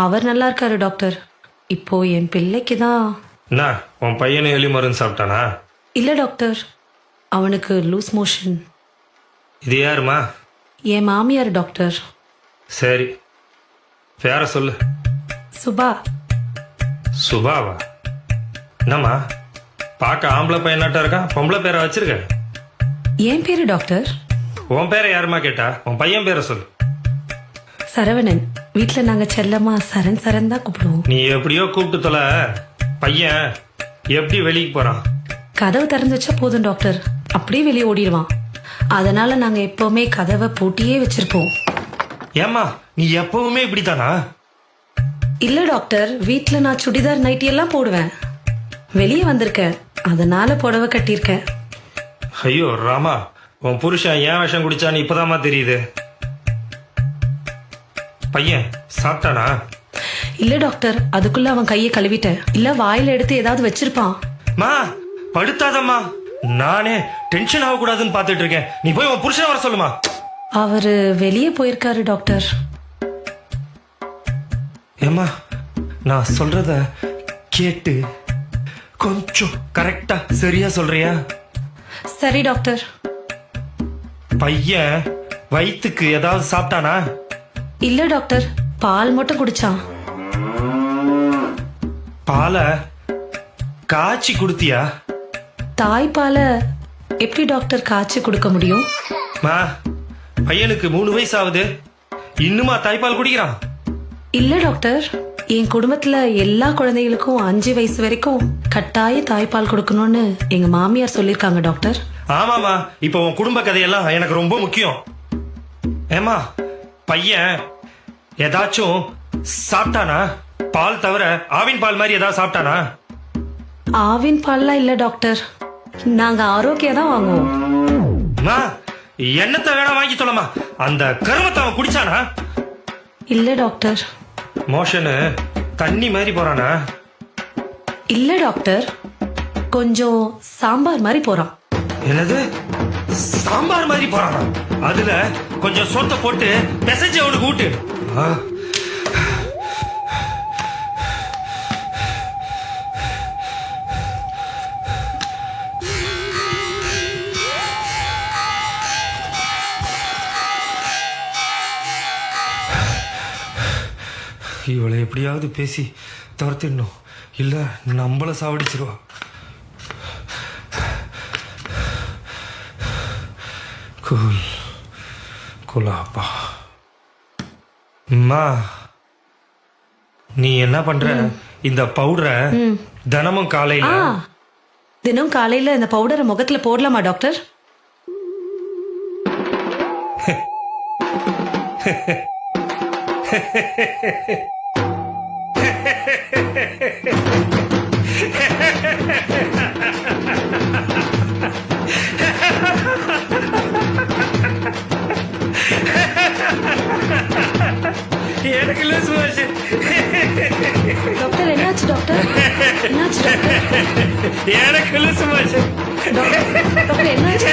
அவர் நல்லா இருக்காரு டாக்டர். இப்போ என் பிள்ளைக்கு தான். என்ன உன் பையனை எலி மருந்து சாப்பிட்டானா? இல்ல டாக்டர், அவனுக்கு லூஸ் மோஷன். இது யாருமா? என் மாமியார் டாக்டர். சரி, பேர சொல்லு. சுபா. சுபாவா? என்னம்மா பார்க்க ஆம்பளை பையனாட்டா இருக்கான், பொம்பளை பேரை வச்சிருக்க? என் பேரு டாக்டர் உன் பேரை யாருமா கேட்டா? உன் பையன் பேரை சொல்லு. சரவணன். வீட்டுல நாங்க செல்லமா சரண் சரண் தான் கூப்பிடுவோம். நீ எப்படியோ கூப்பிட்டு தொலை. பையன் எப்படி வெளிக்கு போறான்? கதவு திறந்து வச்சா போதும் டாக்டர், அப்படியே வெளியே ஓடிடுவான். அதனால நாங்க எப்பவுமே கதவை பூட்டியே வச்சிருப்போம். ஏம்மா நீ எப்பவுமே இப்படித்தானா? இல்ல டாக்டர், வீட்டுல நான் சுடிதார் நைட்டி எல்லாம் போடுவேன். வெளியே வந்திருக்கேன், அதனால புடவை கட்டியிருக்கேன். ஐயோ ராமா, உன் புருஷன் ஏன் விஷம் குடிச்சான்னு இப்பதாம்மா தெரியுது. பையன் சாப்பிட்டானா? இல்ல டாக்டர், அதுக்குள்ள அவன் கையை கழுவிட்டேன். இல்ல வாயில எடுத்து ஏதாவது வச்சிருப்பான். மா படுத்தாதம்மா, நானே டென்ஷன் ஆகக்கூடாதுன்னு பாத்துட்டு இருக்கேன். நீ போய் உன் புருஷன் வர சொல்லுமா. அவரு வெளியே போயிருக்காரு டாக்டர். ஏம்மா நான் சொல்றத கேட்டு கொஞ்சம் கரெக்டா சரியா சொல்றியா? சரி டாக்டர். பையன் வயிற்றுக்கு ஏதாவது சாப்பிட்டானா? இல்ல டாக்டர், பால் மட்டும் குடிச்சான். பாலை காய்ச்சி குடுத்தியா? தாய்ப்பாலை எப்படி டாக்டர் காய்ச்சி கொடுக்க முடியும்? மா பையனுக்கு 3 வயசு ஆகுது, இன்னுமா தாய்ப்பால் குடிக்கிறான்? இல்ல டாக்டர், என் குடும்பத்துல எல்லா குழந்தைகளுக்கும் 5 வயசு வரைக்கும் கட்டாய தாய்ப்பால் கொடுக்கணும்னு எங்க மாமியார் சொல்லிருக்காங்க டாக்டர். ஆமாமா, இப்ப உன் குடும்ப கதையெல்லாம் எனக்கு ரொம்ப முக்கியம். ஏமா பையன் ஏதாச்சும் சாப்பிட்டானா? பால் தவிர ஆவின் பால் மாதிரி ஏதாவது சாப்பிட்டானா? ஆவின் பால்லாம் இல்ல டாக்டர், நாங்க ஆரோக்கியம் தான் வாங்குவோம். அம்மா, எண்ணத்தை வேணா வாங்கி சொல்லமா. அந்த கருமத்தை அவன் குடிச்சானா? இல்ல டாக்டர். மோஷனு தண்ணி மாதிரி போறானா? இல்ல டாக்டர், கொஞ்சம் சாம்பார் மாதிரி போறான். என்னது சாம்பார் மாதிரி போறானா? அதுல கொஞ்சம் சோத்த போட்டு பெசஞ்சு அவனுக்கு ஊட்டு. இவளை எப்படியாவது பேசி தவிர்த்திடணும், இல்ல நம்மள சாவடிச்சிருவா. குலாப்பா. அம்மா நீ என்ன பண்ற? இந்த பவுடரை தினமும் காலையில தினம் காலையில இந்த பவுடரை முகத்துல போடலாமா டாக்டர்? எனக்கு டாக்டர் என்னாச்சு டாக்டர்? என்னாச்சு டாக்டர்? எனக்கு டாக்டர் என்னாச்சு?